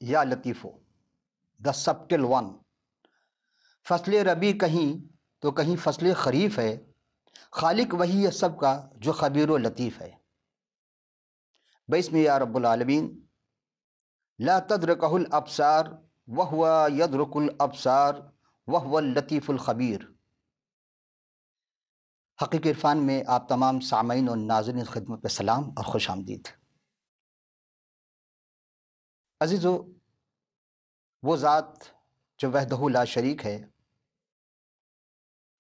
یا لطیفو، دا سبٹل ون۔ فصل ربی کہیں تو کہیں فصل خریف ہے، خالق وہی ہے سب کا جو خبیر و لطیف ہے۔ بسم یا رب العالمین۔ لا تدرکہ الابصار وہو یدرک الابصار وہو اللطیف الخبیر۔ حقیقی عرفان میں آپ تمام سامعین اور ناظرین خدمت پہ سلام اور خوش آمدید۔ عزیزو، وہ ذات جو وحدہ لا شریک ہے،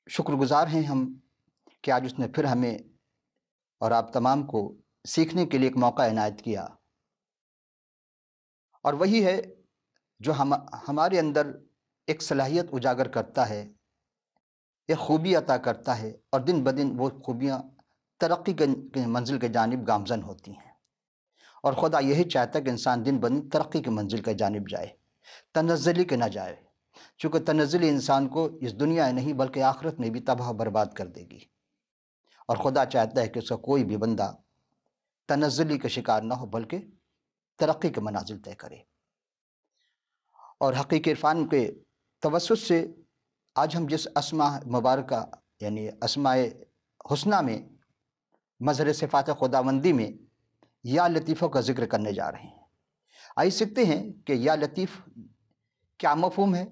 شکر گزار ہیں ہم کہ آج اس نے پھر ہمیں اور آپ تمام کو سیکھنے کے لیے ایک موقع عنایت کیا، اور وہی ہے جو ہمارے اندر ایک صلاحیت اجاگر کرتا ہے، ایک خوبی عطا کرتا ہے، اور دن بدن وہ خوبیاں ترقی کے منزل کے جانب گامزن ہوتی ہیں۔ اور خدا یہی چاہتا ہے کہ انسان دن بدن ترقی کے منزل کے جانب جائے، تنزلی کے نہ جائے، چونکہ تنزلی انسان کو اس دنیا نہیں بلکہ آخرت میں بھی تباہ و برباد کر دے گی۔ اور خدا چاہتا ہے کہ اس کا کوئی بھی بندہ تنزلی کا شکار نہ ہو بلکہ ترقی کے منازل طے کرے۔ اور حقیقی عرفان کے توسط سے آج ہم جس اسماء مبارکہ یعنی اسماء حسنہ میں مظہر صفات خداوندی میں یا لطیفوں کا ذکر کرنے جا رہے ہیں۔ آئیے سیکھتے ہیں کہ یا لطیف کیا مفہوم ہے،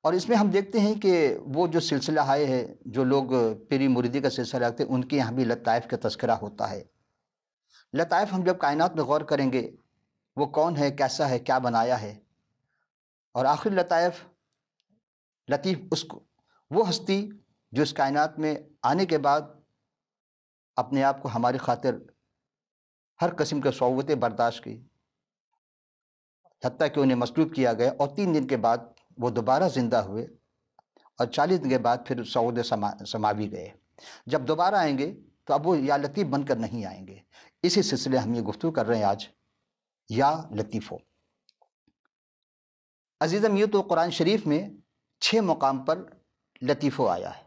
اور اس میں ہم دیکھتے ہیں کہ وہ جو سلسلہ آئے ہے، جو لوگ پیری مریدی کا سلسلہ رکھتے ہیں، ان کے یہاں بھی لطائف کا تذکرہ ہوتا ہے۔ لطائف ہم جب کائنات میں غور کریں گے، وہ کون ہے، کیسا ہے، کیا بنایا ہے، اور آخری لطائف لطیف وہ ہستی جو اس کائنات میں آنے کے بعد اپنے آپ کو ہماری خاطر ہر قسم کے صعوبتیں برداشت کی، حتیٰ کہ انہیں مصلوب کیا گیا، اور 3 دن کے بعد وہ دوبارہ زندہ ہوئے، اور 40 دن کے بعد پھر صعود سماوی گئے۔ جب دوبارہ آئیں گے تو اب وہ یا لطیف بن کر نہیں آئیں گے۔ اسی سلسلے ہم یہ گفتگو کر رہے ہیں آج، یا لطیفو۔ عزیزم، یہ تو قرآن شریف میں 6 مقام پر لطیفو آیا ہے،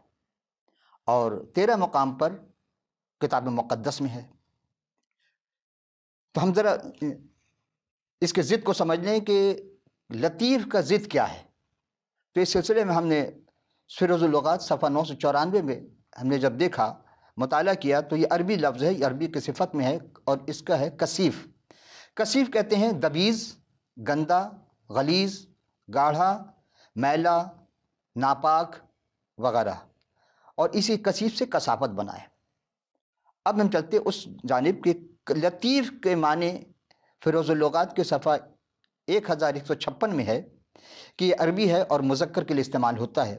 اور 13 مقام پر کتاب مقدس میں ہے۔ تو ہم ذرا اس کے ضد کو سمجھ لیں کہ لطیف کا ضد کیا ہے۔ تو اس سلسلے میں ہم نے فیروز اللغات صفحہ 994 میں ہم نے جب دیکھا، مطالعہ کیا، تو یہ عربی لفظ ہے، یہ عربی کی صفت میں ہے، اور اس کا ہے کثیف۔ کثیف کہتے ہیں دبیز، گندا، غلیظ، گاڑھا، میلا، ناپاک وغیرہ، اور اسی کثیف سے کثافت بنا ہے۔ اب ہم چلتے اس جانب کہ لطیف کے معنی فیروز اللغات کے صفحہ 1156 میں ہے کہ یہ عربی ہے اور مذکر کے لیے استعمال ہوتا ہے۔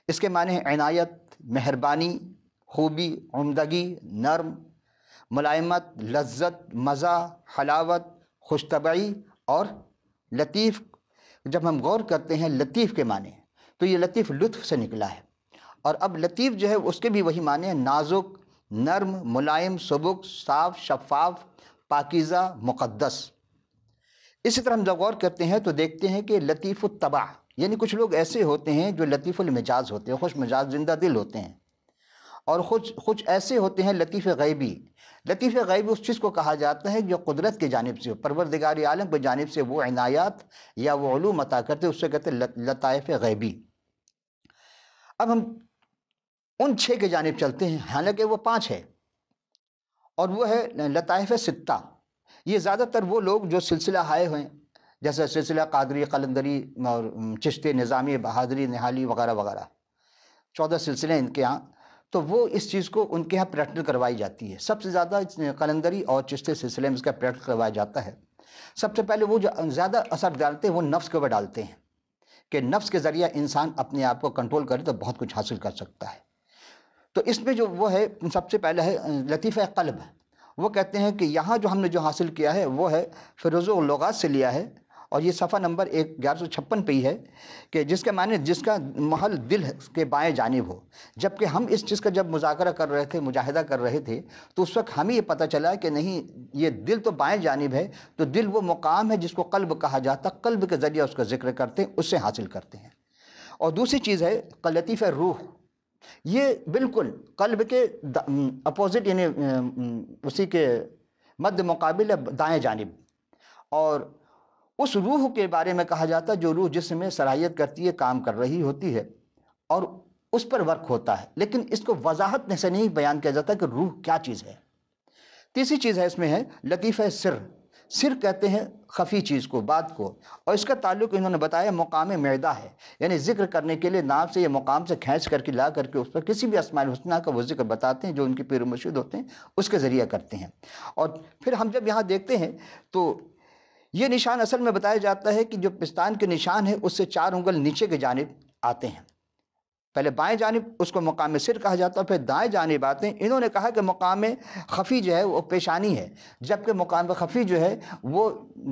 اس کے معنی ہے عنایت، مہربانی، خوبی، عمدگی، نرم، ملائمت، لذت، مزہ، حلاوت، خوش طبعی۔ اور لطیف جب ہم غور کرتے ہیں لطیف کے معنی، تو یہ لطیف لطف سے نکلا ہے، اور اب لطیف جو ہے اس کے بھی وہی معنی ہیں، نازک، نرم، ملائم، سبک، صاف، شفاف، پاکیزہ، مقدس۔ اسی طرح ہم جب غور کرتے ہیں تو دیکھتے ہیں کہ لطیف الطبع، یعنی کچھ لوگ ایسے ہوتے ہیں جو لطیف المزاج ہوتے ہیں، خوش مزاج، زندہ دل ہوتے ہیں، اور کچھ ایسے ہوتے ہیں لطیف غیبی۔ لطیف غیبی اس چیز کو کہا جاتا ہے جو قدرت کی جانب سے، پروردگار عالم کی جانب سے وہ عنایات یا وہ علوم عطا کرتے، اس سے کہتے ہیں لطائف غیبی۔ اب ہم ان 6 کی جانب چلتے ہیں، حالانکہ وہ 5 ہے، اور وہ ہے لطائف 6۔ یہ زیادہ تر وہ لوگ جو سلسلہ آئے ہوئے ہیں، جیسے سلسلہ قادری، قلندری اور چشتی، نظامی، بہادری، نہالی وغیرہ وغیرہ، 14 سلسلے ہیں ان کے ہاں، تو وہ اس چیز کو ان کے ہاں پریکٹیکل کروائی جاتی ہے۔ سب سے زیادہ قلندری اور چشتی سلسلے میں اس کا پریکٹیکل کروایا جاتا ہے۔ سب سے پہلے وہ جو زیادہ اثر ڈالتے ہیں وہ نفس کے اوپر ڈالتے ہیں، کہ نفس کے ذریعہ انسان اپنے آپ کو کنٹرول کرے تو بہت کچھ حاصل کر سکتا ہے۔ تو اس میں جو وہ ہے، سب سے پہلے ہے لطیفہ قلب۔ وہ کہتے ہیں کہ یہاں جو ہم نے جو حاصل کیا ہے وہ ہے فیروز اللغات سے لیا ہے، اور یہ صفحہ نمبر 1156 پہ ہی ہے، کہ جس کے معنی جس کا محل دل کے بائیں جانب ہو۔ جبکہ ہم اس چیز کا جب مذاکرہ کر رہے تھے، مجاہدہ کر رہے تھے، تو اس وقت ہمیں یہ پتہ چلا کہ نہیں، یہ دل تو بائیں جانب ہے، تو دل وہ مقام ہے جس کو قلب کہا جاتا، قلب کے ذریعہ اس کا ذکر کرتے ہیں، اس سے حاصل کرتے ہیں۔ اور دوسری چیز ہے لطیفہ روح۔ یہ بالکل قلب کے اپوزٹ، یعنی اسی کے مد مقابل ہے دائیں جانب، اور اس روح کے بارے میں کہا جاتا ہے جو روح جسم میں صلاحیت کرتی ہے، کام کر رہی ہوتی ہے اور اس پر ورک ہوتا ہے، لیکن اس کو وضاحت سے نہیں بیان کیا جاتا کہ روح کیا چیز ہے۔ تیسری چیز ہے اس میں ہے لطیفہ سر۔ سر کہتے ہیں خفی چیز کو، بات کو، اور اس کا تعلق انہوں نے بتایا مقام معدہ ہے، یعنی ذکر کرنے کے لیے نام سے یا مقام سے کھینچ کر کے لا کر کے اس پر کسی بھی اسماء الحسنہ کا وہ ذکر بتاتے ہیں جو ان کے پیر و مرشد ہوتے ہیں، اس کے ذریعہ کرتے ہیں۔ اور پھر ہم جب یہاں دیکھتے ہیں تو یہ نشان اصل میں بتایا جاتا ہے کہ جو پستان کے نشان ہے اس سے 4 انگل نیچے کی جانب آتے ہیں۔ پہلے بائیں جانب اس کو مقام سر کہا جاتا ہے، پھر دائیں جانب آتے ہیں۔ انہوں نے کہا کہ مقام خفی جو ہے وہ پیشانی ہے، جبکہ مقام خفی جو ہے وہ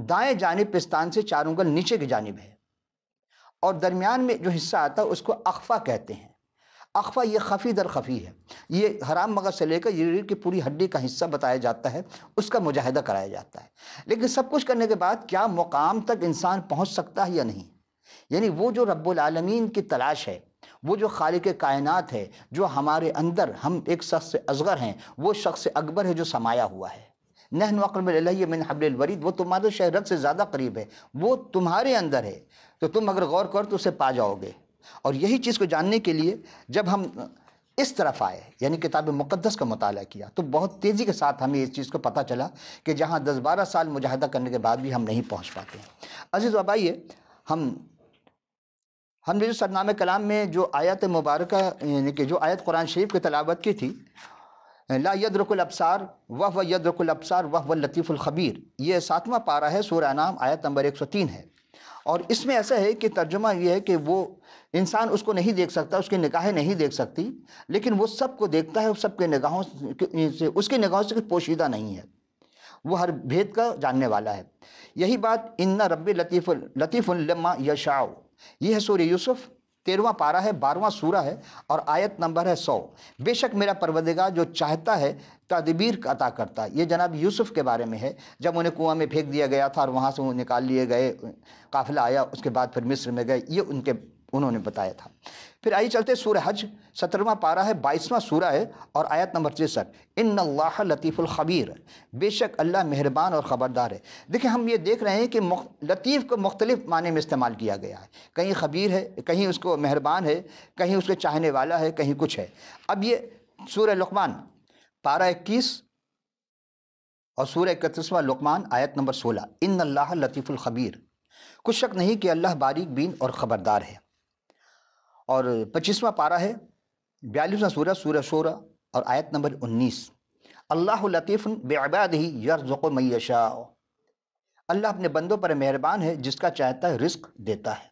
دائیں جانب پستان سے 4 انگل نیچے کی جانب ہے، اور درمیان میں جو حصہ آتا ہے اس کو اخفا کہتے ہیں۔ اخفا یہ خفی در خفی ہے، یہ حرام مغز سے لے کر یہ ریڑھ کی پوری ہڈی کا حصہ بتایا جاتا ہے، اس کا مجاہدہ کرایا جاتا ہے۔ لیکن سب کچھ کرنے کے بعد کیا مقام تک انسان پہنچ سکتا ہے یا نہیں؟ یعنی وہ جو رب العالمین کی تلاش ہے، وہ جو خالق کائنات ہے، جو ہمارے اندر، ہم ایک شخص اصغر ہیں، وہ شخص اکبر ہے جو سمایا ہوا ہے۔ نحن اقرب الیہ من حبل الورید، وہ تمہارے شہرت سے زیادہ قریب ہے، وہ تمہارے اندر ہے، تو تم اگر غور کرو تو اسے پا جاؤ گے۔ اور یہی چیز کو جاننے کے لیے جب ہم اس طرف آئے، یعنی کتاب مقدس کا مطالعہ کیا، تو بہت تیزی کے ساتھ ہمیں اس چیز کو پتہ چلا کہ جہاں 10-12 سال مجاہدہ کرنے کے بعد بھی ہم نہیں پہنچ پاتے ہیں۔ عزیز و آبائیے، ہم نے جو سرنامہ کلام میں جو آیت مبارکہ، یعنی کہ جو آیت قرآن شریف کی تلاوت کی تھی، لا یدرک الابصار وہو یدرک الابصار وہو اللطیف الخبیر، یہ 7واں پارہ ہے، سورہ انعام، آیت نمبر 103 ہے۔ اور اس میں ایسا ہے کہ ترجمہ یہ ہے کہ وہ انسان اس کو نہیں دیکھ سکتا، اس کی نگاہیں نہیں دیکھ سکتی، لیکن وہ سب کو دیکھتا ہے، سب کے نگاہوں سے، اس کی نگاہوں سے کچھ پوشیدہ نہیں ہے، وہ ہر بھید کا جاننے والا ہے۔ یہی بات ان ربی لطیف لما یشاء، یہ ہے سورہ یوسف، 13واں پارہ ہے، 12واں سورہ ہے، اور آیت نمبر ہے 100۔ بے شک میرا پروردگار جو چاہتا ہے تدبیر عطا کرتا ہے۔ یہ جناب یوسف کے بارے میں ہے، جب انہیں کنواں میں پھینک دیا گیا تھا اور وہاں سے وہ نکال لیے گئے، قافلہ آیا، اس کے بعد پھر مصر میں گئے، یہ انہوں نے بتایا تھا۔ پھر آئی چلتے سورہ حج، 17واں پارہ ہے، 22واں سورہ ہے، اور آیت نمبر 63، ان اللہ لطیف الخبیر، بے شک اللہ مہربان اور خبردار ہے۔ دیکھیں ہم یہ دیکھ رہے ہیں کہ لطیف کو مختلف معنی میں استعمال کیا گیا ہے، کہیں خبیر ہے، کہیں اس کو مہربان ہے، کہیں اس کے چاہنے والا ہے، کہیں کچھ ہے۔ اب یہ سورہ لقمان پارہ 21 اور سورہ 31واں لقمان آیت نمبر 16، ان اللہ لطیف الخبیر، کچھ شک نہیں کہ اللہ باریک بین اور خبردار ہے۔ اور 25واں پارہ ہے، 42واں سورہ، سورہ شورى، اور آیت نمبر 19، اللہ لطیف بعبادہ یرزق من یشاء، اللہ اپنے بندوں پر مہربان ہے، جس کا چاہتا ہے رزق دیتا ہے۔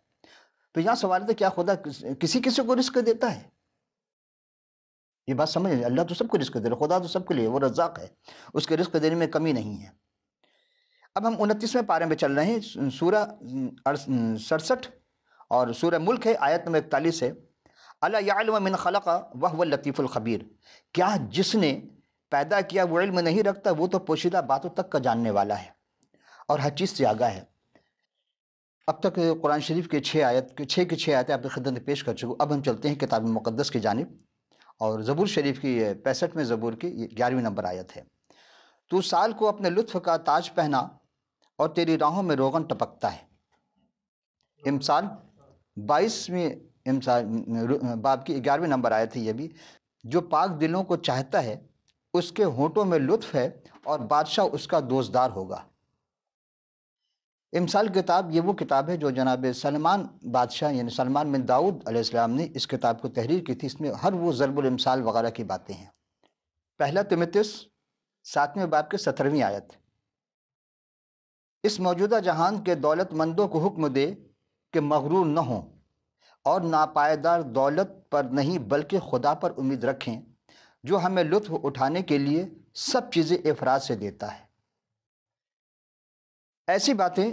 تو یہاں سوال ہے کیا خدا کسی کو رزق دیتا ہے؟ یہ بات سمجھ لیں، اللہ تو سب کو رزق دے رہا، خدا تو سب کے لیے، وہ رزاق ہے، اس کے رزق دینے میں کمی نہیں ہے۔ اب ہم 29ویں پارے میں چل رہے ہیں، سورہ 67 اور سورہ ملک ہے، آیت نمبر 41 ہے، الا یعلم من خلق وهو اللطیف الخبیر، کیا جس نے پیدا کیا وہ علم نہیں رکھتا، وہ تو پوشیدہ باتوں تک کا جاننے والا ہے اور ہر چیز سے آگاہ ہے۔ اب تک قرآن شریف کے 6 آیتیں آپ کی خدمت میں پیش کر چکا ہوں۔ اب ہم چلتے ہیں کتاب مقدس کی جانب، اور زبور شریف کی 65 میں زبور کی 11ویں نمبر آیت ہے، تو سال کو اپنے لطف کا تاج پہنا اور تیری راہوں میں روغن ٹپکتا ہے۔ امثال 22ویں باب کی 11ویں نمبر آیت ہے یہ بھی، جو پاک دلوں کو چاہتا ہے اس کے ہونٹوں میں لطف ہے اور بادشاہ اس کا دوستدار ہوگا۔ امثال کتاب یہ وہ کتاب ہے جو جناب سلمان بادشاہ، یعنی سلمان بن داؤد علیہ السلام نے اس کتاب کو تحریر کی تھی۔ اس میں ہر وہ ضرب الامثال وغیرہ کی باتیں ہیں۔ پہلا تموتھیوس 7ویں باب کے 17ویں آیت، اس موجودہ جہان کے دولت مندوں کو حکم دے کہ مغرور نہ ہوں اور ناپائیدار دولت پر نہیں بلکہ خدا پر امید رکھیں، جو ہمیں لطف اٹھانے کے لیے سب چیزیں افراد سے دیتا ہے۔ ایسی باتیں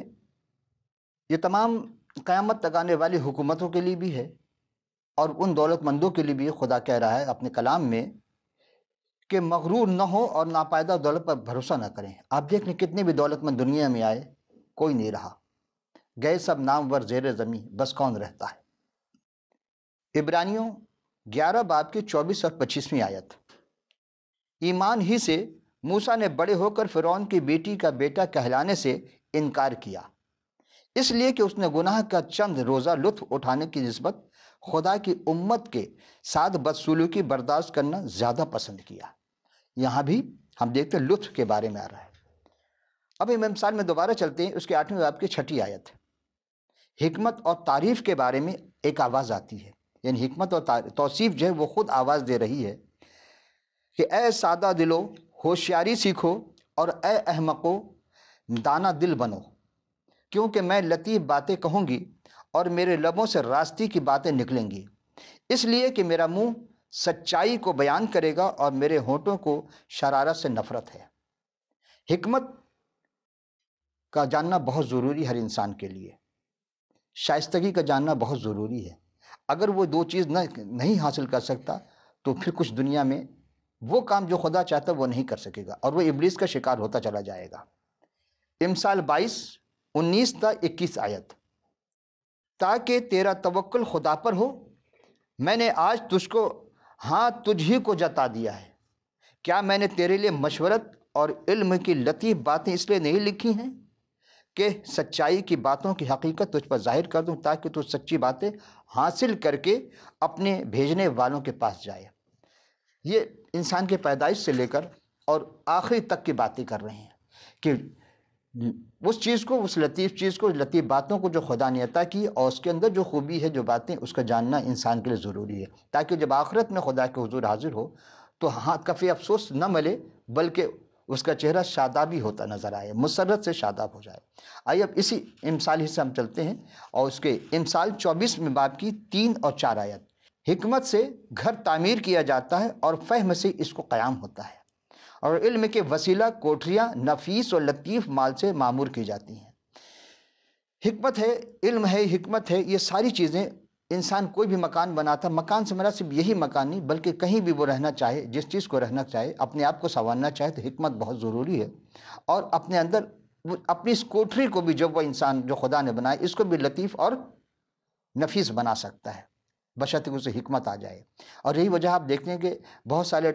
یہ تمام قیامت تک آنے والی حکومتوں کے لیے بھی ہے، اور ان دولت مندوں کے لیے بھی خدا کہہ رہا ہے اپنے کلام میں کہ مغرور نہ ہو اور ناپائیدار دولت پر بھروسہ نہ کریں۔ آپ دیکھ لیں کتنے بھی دولت مند دنیا میں آئے، کوئی نہیں رہا، گئے سب نامور زیر زمین، بس کون رہتا ہے۔ عبرانیوں 11 باب کی 24 اور 25ویں آیت، ایمان ہی سے موسیٰ نے بڑے ہو کر فرعون کی بیٹی کا بیٹا کہلانے سے انکار کیا، اس لیے کہ اس نے گناہ کا چند روزہ لطف اٹھانے کی نسبت خدا کی امت کے ساتھ بدسلوکی برداشت کرنا زیادہ پسند کیا۔ یہاں بھی ہم دیکھتے ہیں لطف کے بارے میں آ رہا ہے۔ اب امام مثال میں دوبارہ چلتے ہیں، اس کے 8ویں باب کی 6 آیت۔ حکمت اور تعریف کے بارے میں ایک آواز آتی ہے، یعنی حکمت اور توصیف جو ہے وہ خود آواز دے رہی ہے کہ اے سادہ دلو ہوشیاری سیکھو، اور اے احمقو دانا دل بنو، کیونکہ میں لطیف باتیں کہوں گی اور میرے لبوں سے راستی کی باتیں نکلیں گی، اس لیے کہ میرا منہ سچائی کو بیان کرے گا اور میرے ہونٹوں کو شرارت سے نفرت ہے۔ حکمت کا جاننا بہت ضروری ہے ہر انسان کے لیے، شائستگی کا جاننا بہت ضروری ہے۔ اگر وہ دو چیز نہیں حاصل کر سکتا تو پھر کچھ دنیا میں وہ کام جو خدا چاہتا وہ نہیں کر سکے گا، اور وہ ابلیس کا شکار ہوتا چلا جائے گا۔ امثال 22:19 تا 21 آیت۔ تاکہ تیرا توکل خدا پر ہو، میں نے آج تجھ کو تجھ ہی کو جتا دیا ہے۔ کیا میں نے تیرے لیے مشورت اور علم کی لطیف باتیں اس لیے نہیں لکھی ہیں کہ سچائی کی باتوں کی حقیقت تجھ پر ظاہر کر دوں، تاکہ تو سچی باتیں حاصل کر کے اپنے بھیجنے والوں کے پاس جائے۔ یہ انسان کے پیدائش سے لے کر اور آخری تک کی باتیں کر رہے ہیں کہ اس چیز کو، اس لطیف چیز کو، لطیف باتوں کو جو خدا نے عطا کی، اور اس کے اندر جو خوبی ہے، جو باتیں، اس کا جاننا انسان کے لیے ضروری ہے، تاکہ جب آخرت میں خدا کے حضور حاضر ہو تو کفی افسوس نہ ملے، بلکہ اس کا چہرہ شادابی ہوتا نظر آئے، مسرت سے شاداب ہو جائے۔ آئیے اب اسی امثال سے ہم چلتے ہیں، اور اس کے امثال 24 باب کی 3 اور 4 آیت۔ حکمت سے گھر تعمیر کیا جاتا ہے اور فہم سے اس کو قیام ہوتا ہے، اور علم کے وسیلہ کوٹریاں نفیس اور لطیف مال سے معمور کی جاتی ہیں۔ حکمت ہے، علم ہے، حکمت ہے، یہ ساری چیزیں انسان کوئی بھی مکان بناتا، مکان سے مراد صرف یہی مکان نہیں بلکہ کہیں بھی وہ رہنا چاہے، جس چیز کو رہنا چاہے، اپنے آپ کو سنوارنا چاہے تو حکمت بہت ضروری ہے، اور اپنے اندر اپنی اس کوٹری کو بھی، جب وہ انسان جو خدا نے بنائے، اس کو بھی لطیف اور نفیس بنا سکتا ہے، بشرطیکہ اسے حکمت آ جائے۔ اور یہی وجہ آپ دیکھتے ہیں کہ بہت سارے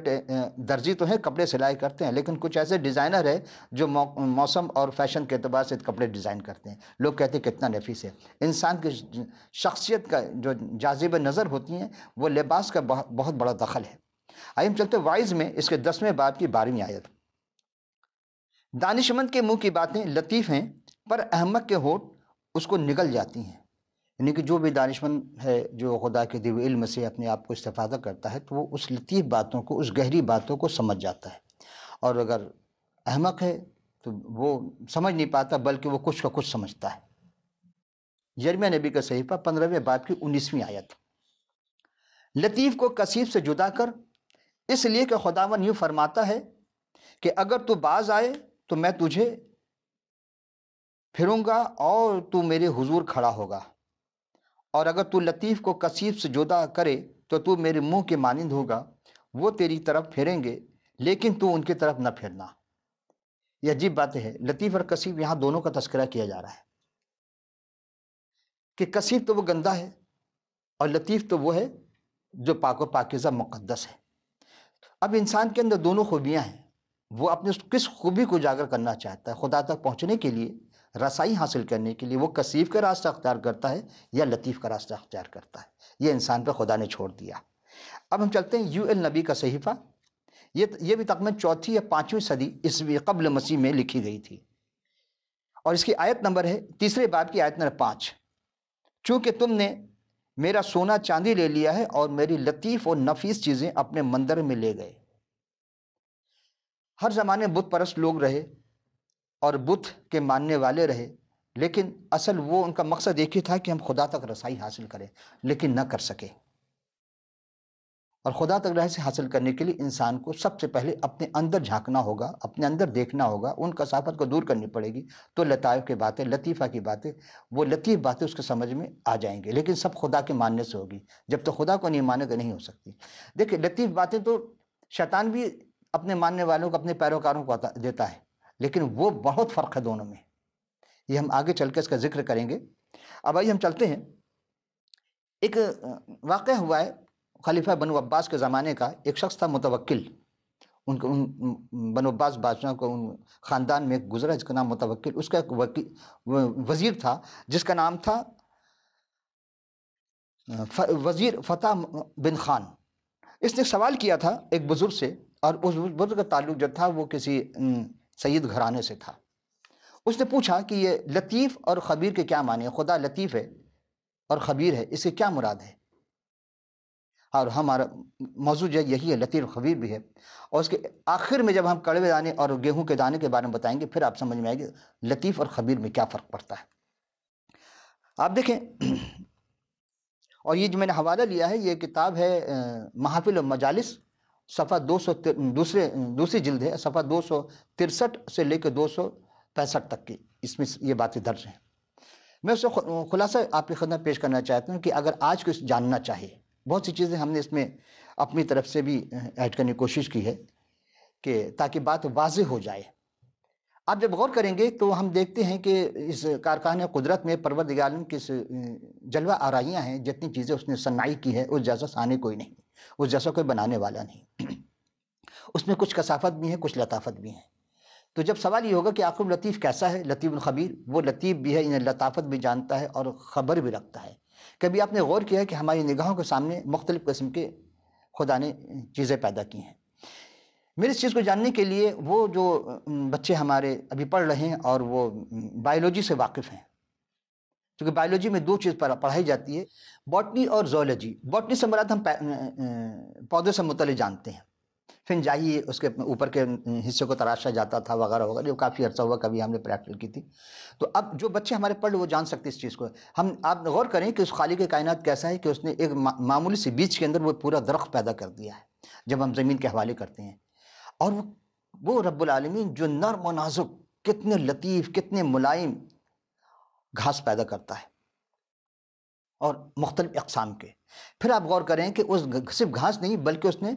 درزی تو ہیں، کپڑے سلائی کرتے ہیں، لیکن کچھ ایسے ڈیزائنر ہیں جو موسم اور فیشن کے اعتبار سے کپڑے ڈیزائن کرتے ہیں، لوگ کہتے ہیں کتنا نفیس ہے۔ انسان کی شخصیت کا جو جاذب نظر ہوتی ہیں، وہ لباس کا بہت بڑا دخل ہے۔ آئیے ہم چلتے ہیں وائز میں، اس کے 10ویں باب کی 12ویں آیت۔ دانشمند کے منہ کی باتیں لطیف ہیں، پر احمق کے ہونٹ اس کو نگل جاتی ہیں۔ یعنی کہ جو بھی دانشمند ہے، جو خدا کے دیے ہوئے علم سے اپنے آپ کو استفادہ کرتا ہے، تو وہ اس لطیف باتوں کو، اس گہری باتوں کو سمجھ جاتا ہے، اور اگر احمق ہے تو وہ سمجھ نہیں پاتا، بلکہ وہ کچھ کا کچھ سمجھتا ہے۔ یرمیہ نبی کا صحیفہ 15ویں باب کی 19ویں آیت۔ لطیف کو کثیف سے جدا کر، اس لیے کہ خداوند یوں فرماتا ہے کہ اگر تو باز آئے تو میں تجھے پھروں گا اور تو میرے حضور کھڑا ہوگا، اور اگر تو لطیف کو کثیف سے جدا کرے تو تو میرے منہ کے مانند ہوگا۔ وہ تیری طرف پھیریں گے لیکن تو ان کی طرف نہ پھرنا۔ یہ عجیب بات ہے، لطیف اور کثیف یہاں دونوں کا تذکرہ کیا جا رہا ہے کہ کثیف تو وہ گندا ہے، اور لطیف تو وہ ہے جو پاک و پاکیزہ مقدس ہے۔ اب انسان کے اندر دونوں خوبیاں ہیں، وہ اپنے کس خوبی کو اجاگر کرنا چاہتا ہے، خدا تک پہنچنے کے لیے، رسائی حاصل کرنے کے لیے وہ کثیف کا راستہ اختیار کرتا ہے یا لطیف کا راستہ اختیار کرتا ہے۔ یہ انسان پر خدا نے چھوڑ دیا۔ اب ہم چلتے ہیں یو ایل نبی کا صحیفہ، یہ بھی تقریباً 4 یا 5ویں صدی عیسوی قبل مسیح میں لکھی گئی تھی، اور اس کی آیت نمبر ہے 3 باب کی آیت نمبر 5۔ چونکہ تم نے میرا سونا چاندی لے لیا ہے اور میری لطیف اور نفیس چیزیں اپنے مندر میں لے گئے۔ ہر زمانے بت پرست لوگ رہے اور بت کے ماننے والے رہے، لیکن اصل وہ ان کا مقصد ایک ہی تھا کہ ہم خدا تک رسائی حاصل کریں، لیکن نہ کر سکے۔ اور خدا تک رسائی حاصل کرنے کے لیے انسان کو سب سے پہلے اپنے اندر جھانکنا ہوگا، اپنے اندر دیکھنا ہوگا، ان کثافت کو دور کرنی پڑے گی، تو لطائف کی باتیں، لطیفہ کی باتیں، وہ لطیف باتیں اس کے سمجھ میں آ جائیں گے، لیکن سب خدا کے ماننے سے ہوگی۔ جب تو خدا کو نہیں مانے تو نہیں ہو سکتی۔ دیکھیں، لطیف باتیں تو شیطان بھی اپنے ماننے والوں کو، اپنے پیروکاروں کو دیتا ہے، لیکن وہ بہت فرق ہے دونوں میں۔ یہ ہم آگے چل کے اس کا ذکر کریں گے۔ اب آئیے ہم چلتے ہیں، ایک واقعہ ہوا ہے خلیفہ بنو عباس کے زمانے کا۔ ایک شخص تھا متوکل، ان کو بنو عباس بادشاہ کو ان خاندان میں ایک گزرا جس کا نام متوکل، اس کا ایک وزیر تھا جس کا نام تھا وزیر فتح بن خان۔ اس نے سوال کیا تھا ایک بزرگ سے، اور اس بزرگ کا تعلق جو تھا وہ کسی سید گھرانے سے تھا۔ اس نے پوچھا کہ یہ لطیف اور خبیر کے کیا معنی ہے؟ خدا لطیف ہے اور خبیر ہے، اس سے کیا مراد ہے؟ اور ہمارا موضوع جو یہی ہے، لطیف اور خبیر بھی ہے، اور اس کے آخر میں جب ہم کڑوے دانے اور گیہوں کے دانے کے بارے میں بتائیں گے پھر آپ سمجھ میں آئے گی لطیف اور خبیر میں کیا فرق پڑتا ہے۔ آپ دیکھیں، اور یہ جو میں نے حوالہ لیا ہے یہ کتاب ہے محافل و مجالس، صفحہ دوسری جلد ہے، صفحہ 263 سے لے کے 265 تک کی، اس میں یہ باتیں درج ہیں۔ میں اس سے خلاصہ آپ کی خدمت پیش کرنا چاہتا ہوں کہ اگر آج کو جاننا چاہیے، بہت سی چیزیں ہم نے اس میں اپنی طرف سے بھی ایڈ کرنے کی کوشش کی ہے کہ تاکہ بات واضح ہو جائے۔ آپ جب غور کریں گے تو ہم دیکھتے ہیں کہ اس کارخانہ قدرت میں پروردگار عالم کی جلوہ آرائیاں ہیں، جتنی چیزیں اس نے صنائی کی ہے اس جیسا ثانی کوئی نہیں، اس جیسا کوئی بنانے والا نہیں۔ اس میں کچھ کثافت بھی ہے، کچھ لطافت بھی ہے۔ تو جب سوال یہ ہوگا کہ آخر لطیف کیسا ہے، لطیف الخبیر، وہ لطیف بھی ہے، انہیں لطافت بھی جانتا ہے اور خبر بھی رکھتا ہے۔ کبھی آپ نے غور کیا ہے کہ ہماری نگاہوں کے سامنے مختلف قسم کے خدا نے چیزیں پیدا کی ہیں؟ میرے اس چیز کو جاننے کے لیے وہ جو بچے ہمارے ابھی پڑھ رہے ہیں اور وہ بائیولوجی سے واقف ہیں، کیونکہ بائیولوجی میں دو چیز پڑھائی جاتی ہے، باٹنی اور زوالوجی۔ باٹنی سے مراد ہم پودے سے متعلق جانتے ہیں، فنجائی اس کے اوپر کے حصے کو تراشا جاتا تھا وغیرہ وغیرہ، جو کافی عرصہ ہوا کبھی ہم نے پریکٹیکل کی تھی۔ تو اب جو بچے ہمارے پڑھ وہ جان سکتے اس چیز کو۔ آپ غور کریں کہ اس خالق کائنات کیسا ہے کہ اس نے ایک معمولی سی بیج کے اندر وہ پورا درخت پیدا کر دیا ہے جب ہم زمین کے حوالے کرتے ہیں۔ اور وہ رب العالمین جو نرم و نازک، کتنے لطیف، کتنے ملائم گھاس پیدا کرتا ہے، اور مختلف اقسام کے۔ پھر آپ غور کریں کہ اس صرف گھاس نہیں بلکہ اس نے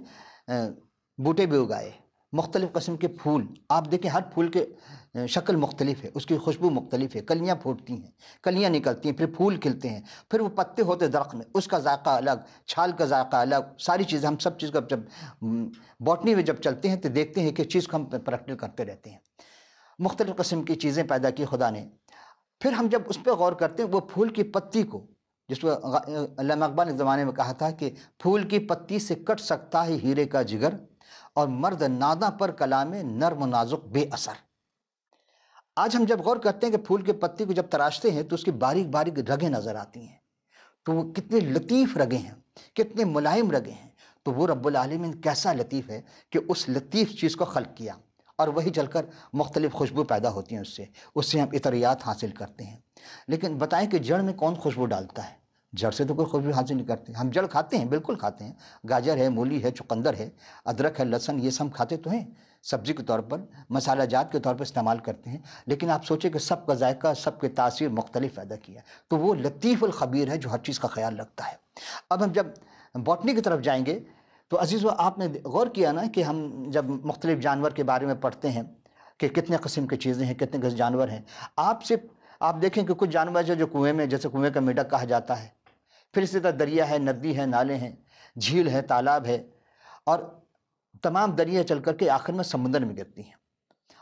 بوٹے بھی اگائے، مختلف قسم کے پھول۔ آپ دیکھیں ہر پھول کے شکل مختلف ہے، اس کی خوشبو مختلف ہے، کلیاں پھوٹتی ہیں، کلیاں نکلتی ہیں، پھر پھول کھلتے ہیں، پھر وہ پتے ہوتے درخت میں، اس کا ذائقہ الگ، چھال کا ذائقہ الگ، ساری چیزیں ہم سب چیز کا جب باٹنی میں جب چلتے ہیں تو دیکھتے ہیں کہ چیز کو ہم پریکٹیکل کرتے رہتے ہیں۔ مختلف قسم کی چیزیں پیدا کی خدا نے۔ پھر ہم جب اس پہ غور کرتے ہیں، وہ پھول کی پتی کو، جس کو علامہ اقبال نے زمانے میں کہا تھا کہ پھول کی پتی سے کٹ سکتا ہے ہیرے کا جگر، اور مرد ناداں پر کلام نرم و نازک بے اثر۔ آج ہم جب غور کرتے ہیں کہ پھول کی پتی کو جب تراشتے ہیں تو اس کی باریک باریک رگیں نظر آتی ہیں، تو وہ کتنے لطیف رگیں ہیں، کتنے ملائم رگیں ہیں۔ تو وہ رب العالمین کیسا لطیف ہے کہ اس لطیف چیز کو خلق کیا، اور وہی چل کر مختلف خوشبو پیدا ہوتی ہیں، اس سے ہم عطریات حاصل کرتے ہیں۔ لیکن بتائیں کہ جڑ میں کون خوشبو ڈالتا ہے؟ جڑ سے تو کوئی خوشبو حاصل نہیں کرتے۔ ہم جڑ کھاتے ہیں، بالکل کھاتے ہیں، گاجر ہے، مولی ہے، چقندر ہے، ادرک ہے، لہسن، یہ سب کھاتے تو ہیں، سبزی کے طور پر، مسالہ جات کے طور پر استعمال کرتے ہیں۔ لیکن آپ سوچیں کہ سب کا ذائقہ، سب کی تاثیر مختلف پیدا کیا، تو وہ لطیف الخبیر ہے جو ہر چیز کا خیال رکھتا ہے۔ اب ہم جب باٹنی کی طرف جائیں گے تو عزیزو، آپ نے غور کیا نا کہ ہم جب مختلف جانور کے بارے میں پڑھتے ہیں کہ کتنے قسم کی چیزیں ہیں، کتنے قسم جانور ہیں۔ آپ دیکھیں کہ کچھ جانور جو کنویں میں، جیسے کنویں کا میڈک کہا جاتا ہے، پھر اسی طرح دریا ہے، ندی ہے، نالے ہیں، جھیل ہے، تالاب ہے، اور تمام دریا چل کر کے آخر میں سمندر میں گرتی ہیں،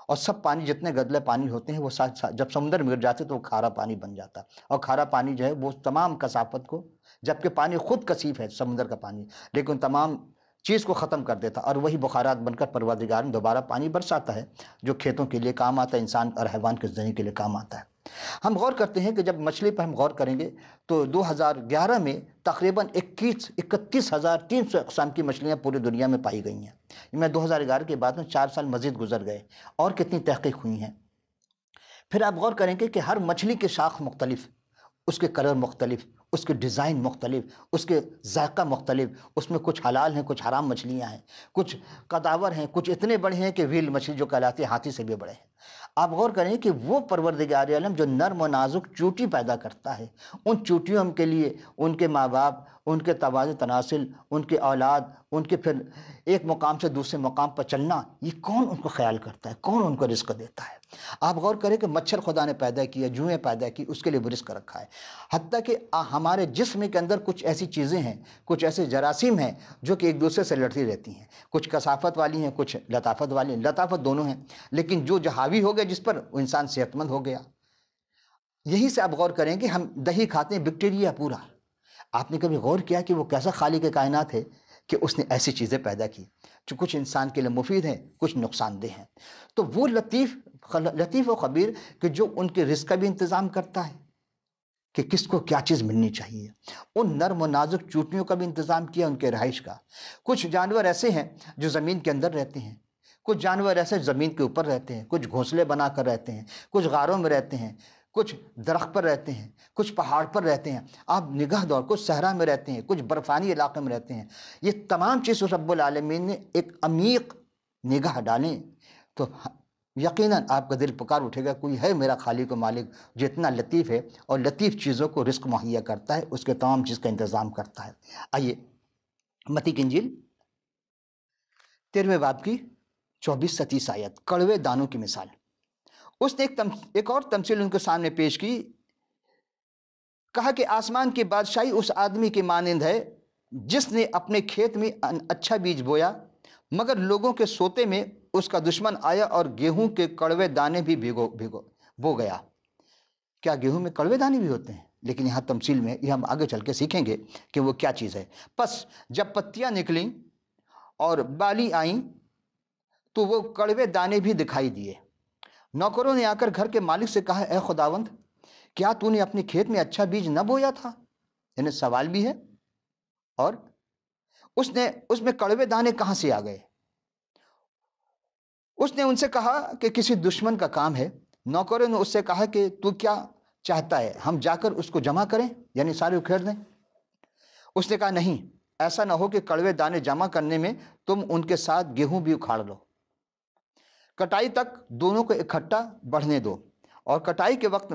اور سب پانی جتنے گدلے پانی ہوتے ہیں وہ جب سمندر میں گر جاتے تو وہ کھارا پانی بن جاتا، اور کھارا پانی جو ہے وہ تمام کثافت کو، جبکہ پانی خود کثیف ہے سمندر کا پانی، لیکن تمام چیز کو ختم کر دیتا، اور وہی بخارات بن کر پروردگار دوبارہ پانی برساتا ہے جو کھیتوں کے لیے کام آتا ہے، انسان اور حیوان کے زندگی کے لیے کام آتا ہے۔ ہم غور کرتے ہیں کہ جب مچھلی پر ہم غور کریں گے تو 2011 میں تقریباً 31,300 اقسام کی مچھلیاں پوری دنیا میں پائی گئی ہیں۔ میں 2011 کے بعد میں 4 سال مزید گزر گئے اور کتنی تحقیق ہوئی ہیں۔ پھر آپ غور کریں گے کہ ہر مچھلی کی شاخ مختلف، اس کے کلر مختلف، اس کے ڈیزائن مختلف، اس کے ذائقہ مختلف، اس میں کچھ حلال ہیں، کچھ حرام مچھلیاں ہیں، کچھ قداور ہیں، کچھ اتنے بڑے ہیں کہ ویل مچھلی جو کہلاتی ہے ہاتھی سے بھی بڑے ہیں، آپ غور کریں کہ وہ پروردگار عالم جو نرم و نازک چوٹی پیدا کرتا ہے، ان چوٹیوں کے لیے ان کے ماں باپ، ان کے تبادل تناسل، ان کے اولاد، ان کے پھر ایک مقام سے دوسرے مقام پر چلنا، یہ کون ان کو خیال کرتا ہے؟ کون ان کو رزق دیتا ہے؟ آپ غور کریں کہ مچھر خدا نے پیدا کیا، جوئیں پیدا کی، اس کے لیے وہ رزق رکھا ہے۔ حتیٰ کہ ہمارے جسم کے اندر کچھ ایسی چیزیں ہیں، کچھ ایسے جراثیم ہیں جو کہ ایک دوسرے سے لڑتی رہتی ہیں، کچھ کثافت والی ہیں، کچھ لطافت والی ہیں، لطافت دونوں ہیں، لیکن جو حاوی ہو گیا جس پر، وہ انسان صحت مند ہو گیا۔ یہی سے آپ غور کریں کہ ہم دہی کھاتے ہیں، بیکٹیریا پورا۔ آپ نے کبھی غور کیا کہ وہ کیسا خالق کائنات ہے کہ اس نے ایسی چیزیں پیدا کی جو کچھ انسان کے لیے مفید ہیں، کچھ نقصان دہ ہیں؟ تو وہ لطیف و خبیر کہ جو ان کے رزق کا بھی انتظام کرتا ہے کہ کس کو کیا چیز ملنی چاہیے، ان نرم و نازک چوٹیوں کا بھی انتظام کیا، ان کے رہائش کا۔ کچھ جانور ایسے ہیں جو زمین کے اندر رہتے ہیں، کچھ جانور ایسے زمین کے اوپر رہتے ہیں، کچھ گھونسلے بنا کر رہتے ہیں، کچھ غاروں میں رہتے ہیں، کچھ درخت پر رہتے ہیں، کچھ پہاڑ پر رہتے ہیں۔ آپ نگاہ دور، کچھ صحرا میں رہتے ہیں، کچھ برفانی علاقے میں رہتے ہیں۔ یہ تمام چیز رب العالمین نے ایک عمیق نگاہ ڈالیں تو یقیناً آپ کا دل پکار اٹھے گا، کوئی ہے میرا خالق و مالک جو اتنا لطیف ہے اور لطیف چیزوں کو رزق مہیا کرتا ہے، اس کے تمام چیز کا انتظام کرتا ہے۔ آئیے متی کی انجیل 13ویں باب کی 24 سے 30 آیت، کڑوے دانوں کی مثال۔ اس نے ایک اور تمثیل ان کے سامنے پیش کی، کہا کہ آسمان کی بادشاہی اس آدمی کی مانند ہے جس نے اپنے کھیت میں اچھا بیج بویا، مگر لوگوں کے سوتے میں اس کا دشمن آیا اور گیہوں کے کڑوے دانے بھی بو گیا۔ کیا گیہوں میں کڑوے دانے بھی ہوتے ہیں؟ لیکن یہاں تمثیل میں یہ ہم آگے چل کے سیکھیں گے کہ وہ کیا چیز ہے۔ پس جب پتیاں نکلیں اور بالی آئیں تو وہ کڑوے دانے بھی دکھائی دیے۔ نوکروں نے آ کر گھر کے مالک سے کہا، اے خداوند، کیا تو نے اپنے کھیت میں اچھا بیج نہ بویا تھا؟ یعنی سوال بھی ہے، اور اس میں کڑوے دانے کہاں سے آ گئے؟ اس نے ان سے کہا کہ کسی دشمن کا کام ہے۔ نوکروں نے اس سے کہا کہ تو کیا چاہتا ہے، ہم جا کر اس کو جمع کریں، یعنی سارے اکھیڑ دیں؟ اس نے کہا، نہیں، ایسا نہ ہو کہ کڑوے دانے جمع کرنے میں تم ان کے ساتھ گیہوں بھی اکھاڑ لو۔ کٹائی تک دونوں کو اکٹھا بڑھنے دو، اور کٹائی کے وقت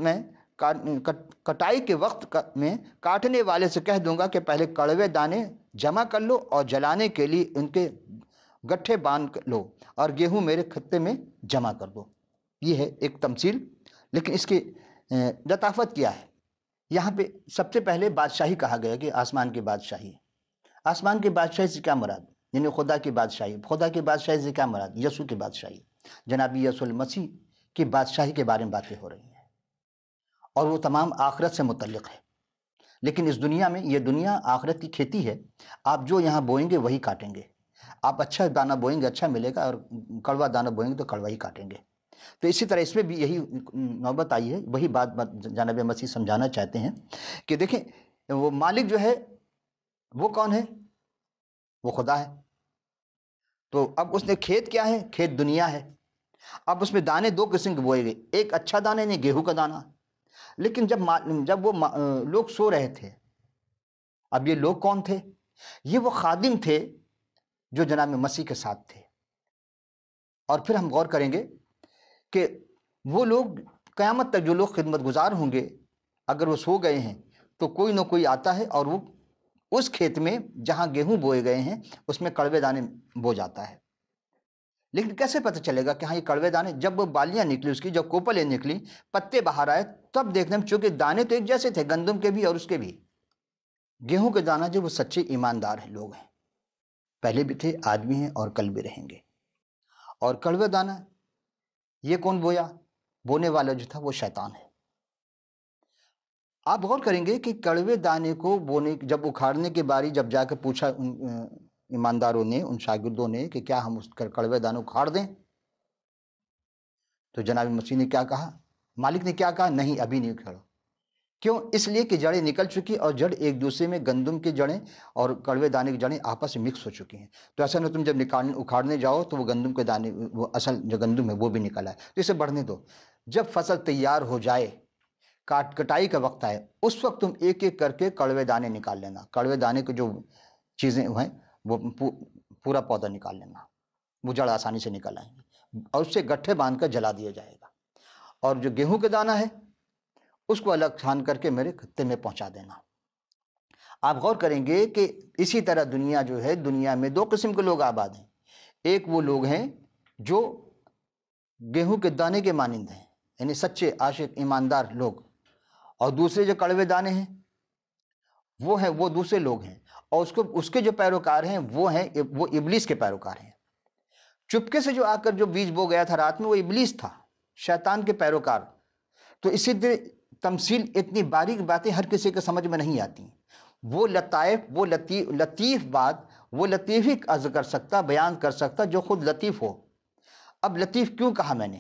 میں کاٹنے والے سے کہہ دوں گا کہ پہلے کڑوے دانے جمع کر لو اور جلانے کے لیے ان کے گٹھے باندھ لو، اور گیہوں میرے خطے میں جمع کر دو۔ یہ ہے ایک تمثیل، لیکن اس کی لطافت کیا ہے؟ یہاں پہ سب سے پہلے بادشاہی کہا گیا کہ آسمان کی بادشاہی۔ آسمان کی بادشاہی سے کیا مراد؟ یعنی خدا کی بادشاہی۔ خدا کی بادشاہی سے کیا مراد؟ یسوع کی بادشاہی، جناب یسوع المسیح کی بادشاہی کے بارے میں باتیں ہو رہی ہیں، اور وہ تمام آخرت سے متعلق ہے۔ لیکن اس دنیا میں، یہ دنیا آخرت کی کھیتی ہے، آپ جو یہاں بوئیں گے وہی کاٹیں گے۔ آپ اچھا دانہ بوئیں گے اچھا ملے گا، اور کڑوا دانہ بوئیں گے تو کڑوا ہی کاٹیں گے۔ تو اسی طرح اس میں بھی یہی نوبت آئی ہے، وہی بات جناب مسیح سمجھانا چاہتے ہیں کہ دیکھیں، وہ مالک جو ہے وہ کون ہے؟ وہ خدا ہے۔ تو اب اس نے کھیت کیا ہے؟ کھیت دنیا ہے۔ اب اس میں دانے دو قسم کے بوئے گئے، ایک اچھا دانہ یعنی گیہوں کا دانہ۔ لیکن جب وہ لوگ سو رہے تھے، اب یہ لوگ کون تھے؟ یہ وہ خادم تھے جو جناب مسیح کے ساتھ تھے۔ اور پھر ہم غور کریں گے کہ وہ لوگ قیامت تک جو لوگ خدمت گزار ہوں گے، اگر وہ سو گئے ہیں تو کوئی نہ کوئی آتا ہے اور وہ اس کھیت میں جہاں گیہوں بوئے گئے ہیں اس میں کڑوے دانے بو جاتا ہے۔ لیکن کیسے پتہ چلے گا کہ ہاں یہ کڑوے دانے؟ جب وہ بالیاں نکلی، اس کی جب کوپلیں نکلی، پتے باہر آئے، تب دیکھنے میں، چونکہ دانے تو ایک جیسے تھے، گندم کے بھی اور اس کے بھی۔ گیہوں کے دانہ جو وہ سچے ایماندار ہیں، لوگ ہیں، پہلے بھی تھے، آج بھی ہیں اور کل بھی رہیں گے۔ اور کڑوے دانہ یہ کون بویا؟ بونے والا جو تھا وہ شیطان ہے۔ آپ غور کریں گے کہ کڑوے دانے کو جب اکھاڑنے کی باری جب جا کے پوچھا ان ایمانداروں نے، ان شاگردوں نے، کہ کیا ہم اس کڑوے دانے اکھاڑ دیں؟ تو جناب مسیح نے کیا کہا؟ مالک نے کیا کہا؟ نہیں، ابھی نہیں اکھاڑو۔ کیوں؟ اس لیے کہ جڑیں نکل چکی، اور جڑ ایک دوسرے میں، گندم کی جڑیں اور کڑوے دانے کی جڑیں آپس میں مکس ہو چکی ہیں۔ تو ایسا نہ تم جب اکھاڑنے جاؤ تو وہ گندم کے دانے، وہ اصل جو گندم ہے وہ بھی نکل آئے۔ تو اسے بڑھنے دو۔ جب فصل تیار ہو جائے، کٹائی کا وقت آئے، اس وقت تم ایک ایک کر کے کڑوے دانے نکال لینا۔ کڑوے دانے کی جو چیزیں ہیں وہ پورا پودا نکال لینا، وہ جڑ آسانی سے نکل آئیں گی۔ اور اس سے گٹھے باندھ کر جلا دیا جائے گا، اور جو گیہوں کے دانہ ہے اس کو الگ چھان کر کے میرے خطے میں پہنچا دینا۔ آپ غور کریں گے کہ اسی طرح دنیا جو ہے، دنیا میں دو قسم کے لوگ آباد ہیں۔ ایک وہ لوگ ہیں جو گیہوں کے دانے کے مانند ہیں، یعنی سچے عاشق ایماندار لوگ، اور دوسرے جو کڑوے دانے ہیں وہ دوسرے لوگ ہیں، اور اس کے جو پیروکار ہیں وہ ابلیس کے پیروکار ہیں۔ چپکے سے جو آ کر جو بیج بو گیا تھا رات میں، وہ ابلیس تھا، شیطان کے پیروکار۔ تو اسی طرح تمثیل اتنی باریک باتیں ہر کسی کے سمجھ میں نہیں آتی، وہ لطائف، وہ لطیف بات، وہ لطیف ہی عرض کر سکتا، بیان کر سکتا جو خود لطیف ہو۔ اب لطیف کیوں کہا میں نے؟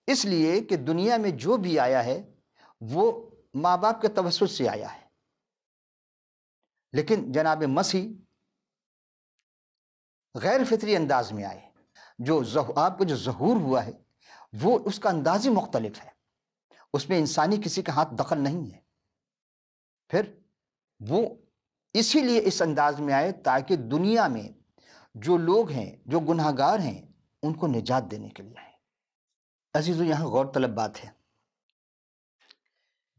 اس لیے کہ دنیا میں جو بھی آیا ہے وہ ماں باپ کے توسط سے آیا ہے، لیکن جناب مسیح غیر فطری انداز میں آئے۔ آپ کو جو ظہور ہوا ہے وہ اس کا انداز ہی مختلف ہے، اس میں انسانی کسی کا ہاتھ دخل نہیں ہے۔ پھر وہ اسی لیے اس انداز میں آئے تاکہ دنیا میں جو لوگ ہیں، جو گناہ گار ہیں، ان کو نجات دینے کے لیے آئے۔ عزیزو، یہاں غور طلب بات ہے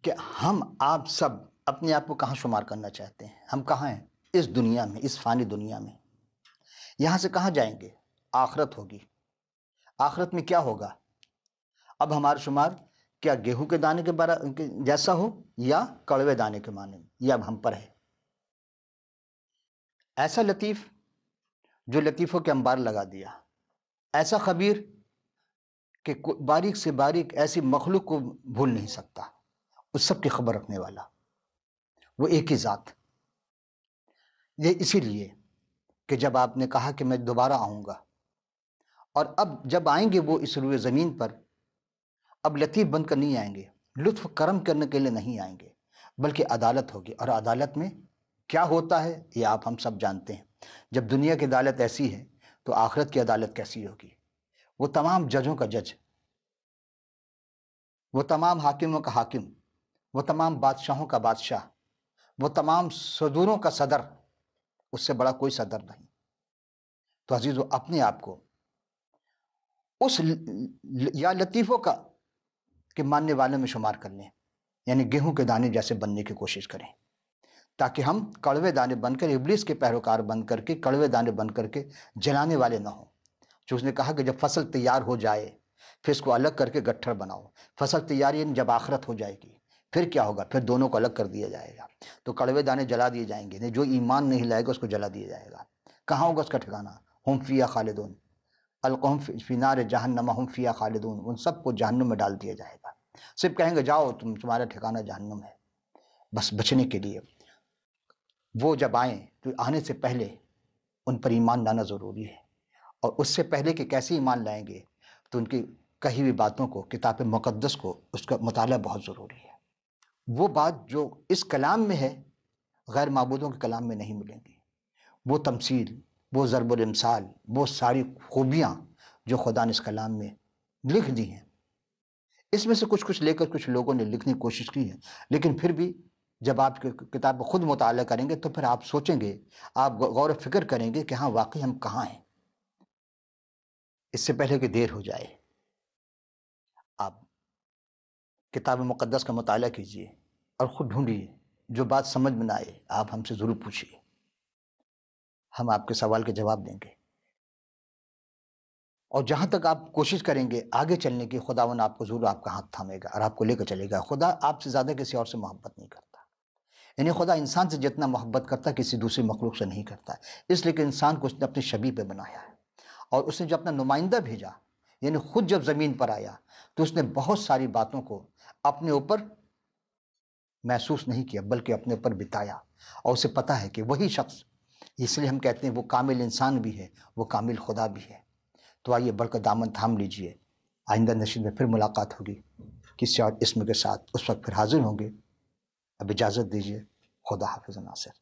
کہ ہم آپ سب اپنے آپ کو کہاں شمار کرنا چاہتے ہیں؟ ہم کہاں ہیں اس دنیا میں، اس فانی دنیا میں؟ یہاں سے کہاں جائیں گے؟ آخرت ہوگی۔ آخرت میں کیا ہوگا؟ اب ہمارا شمار کیا گیہوں کے دانے کے جیسا ہو یا کڑوے دانے کے مانند، یہ اب ہم پر ہے۔ ایسا لطیف جو لطیفوں کے انبار لگا دیا، ایسا خبیر کہ باریک سے باریک ایسی مخلوق کو بھول نہیں سکتا، اس سب کی خبر رکھنے والا، وہ ایک ہی ذات۔ یہ اسی لیے کہ جب آپ نے کہا کہ میں دوبارہ آؤں گا، اور اب جب آئیں گے وہ اس روئے زمین پر، اب لطیف بن کر نہیں آئیں گے، لطف کرم کرنے کے لیے نہیں آئیں گے، بلکہ عدالت ہوگی۔ اور عدالت میں کیا ہوتا ہے یہ آپ ہم سب جانتے ہیں۔ جب دنیا کی عدالت ایسی ہے تو آخرت کی عدالت کیسی ہوگی؟ وہ تمام ججوں کا جج، وہ تمام حاکموں کا حاکم، وہ تمام بادشاہوں کا بادشاہ، وہ تمام صدوروں کا صدر، اس سے بڑا کوئی صدر نہیں۔ تو عزیزو، اپنے آپ کو اس یا لطیفوں کا کہ ماننے والوں میں شمار کر لیں، یعنی گیہوں کے دانے جیسے بننے کی کوشش کریں، تاکہ ہم کڑوے دانے بن کر، ابلیس کے پیروکار بن کر کے، کڑوے دانے بن کر کے جلانے والے نہ ہوں۔ جو اس نے کہا کہ جب فصل تیار ہو جائے پھر اس کو الگ کر کے گٹھڑ بناؤ۔ فصل تیار یعنی جب آخرت ہو جائے گی پھر کیا ہوگا؟ پھر دونوں کو الگ کر دیا جائے گا، تو کڑوے دانے جلا دیے جائیں گے، جو ایمان نہیں لائے گا اس کو جلا دیا جائے گا۔ کہاں ہوگا اس کا ٹھکانہ؟ ہم فیہا خالدون، القہم فی نار جہنم ہم فیہا خالدون، ان سب کو جہنم میں ڈال دیا جائے گا۔ صرف کہیں گے جاؤ تمہارا ٹھکانہ جہنم ہے، بس بچنے کے لیے۔ وہ جب آئیں تو آنے سے پہلے ان پر ایمان لانا ضروری ہے، اور اس سے پہلے کہ کیسے ایمان لائیں گے تو ان کی کہی ہوئی باتوں کو، کتاب مقدس کو، اس کا مطالعہ بہت ضروری ہے۔ وہ بات جو اس کلام میں ہے غیر معبودوں کے کلام میں نہیں ملیں گی۔ وہ تمثیل، وہ ضرب الامثال، وہ ساری خوبیاں جو خدا نے اس کلام میں لکھ دی ہیں، اس میں سے کچھ لے کر کچھ لوگوں نے لکھنے کی کوشش کی ہے، لیکن پھر بھی جب آپ کتاب کو خود مطالعہ کریں گے تو پھر آپ سوچیں گے، آپ غور و فکر کریں گے کہ ہاں واقعی ہم کہاں ہیں۔ اس سے پہلے کہ دیر ہو جائے، آپ کتاب مقدس کا مطالعہ کیجئے اور خود ڈھونڈیے، جو بات سمجھ میں نہ آئے آپ ہم سے ضرور پوچھیے، ہم آپ کے سوال کے جواب دیں گے۔ اور جہاں تک آپ کوشش کریں گے آگے چلنے کی، خداوند آپ کو ضرور آپ کا ہاتھ تھامے گا اور آپ کو لے کر چلے گا۔ خدا آپ سے زیادہ کسی اور سے محبت نہیں کرتا، یعنی خدا انسان سے جتنا محبت کرتا کسی دوسری مخلوق سے نہیں کرتا، اس لیے کہ انسان کو اس نے اپنی شبیہ پہ بنایا ہے، اور اس نے جو اپنا نمائندہ بھیجا، یعنی خود جب زمین پر آیا تو اس نے بہت ساری باتوں کو اپنے اوپر محسوس نہیں کیا بلکہ اپنے اوپر بتایا، اور اسے پتہ ہے کہ وہی شخص، اس لیے ہم کہتے ہیں وہ کامل انسان بھی ہے، وہ کامل خدا بھی ہے۔ تو آئیے بڑھ کر دامن تھام لیجئے، آئندہ نشید میں پھر ملاقات ہوگی کسی اور اسم کے ساتھ، اس وقت پھر حاضر ہوں گے۔ اب اجازت دیجئے، خدا حافظ ناصر۔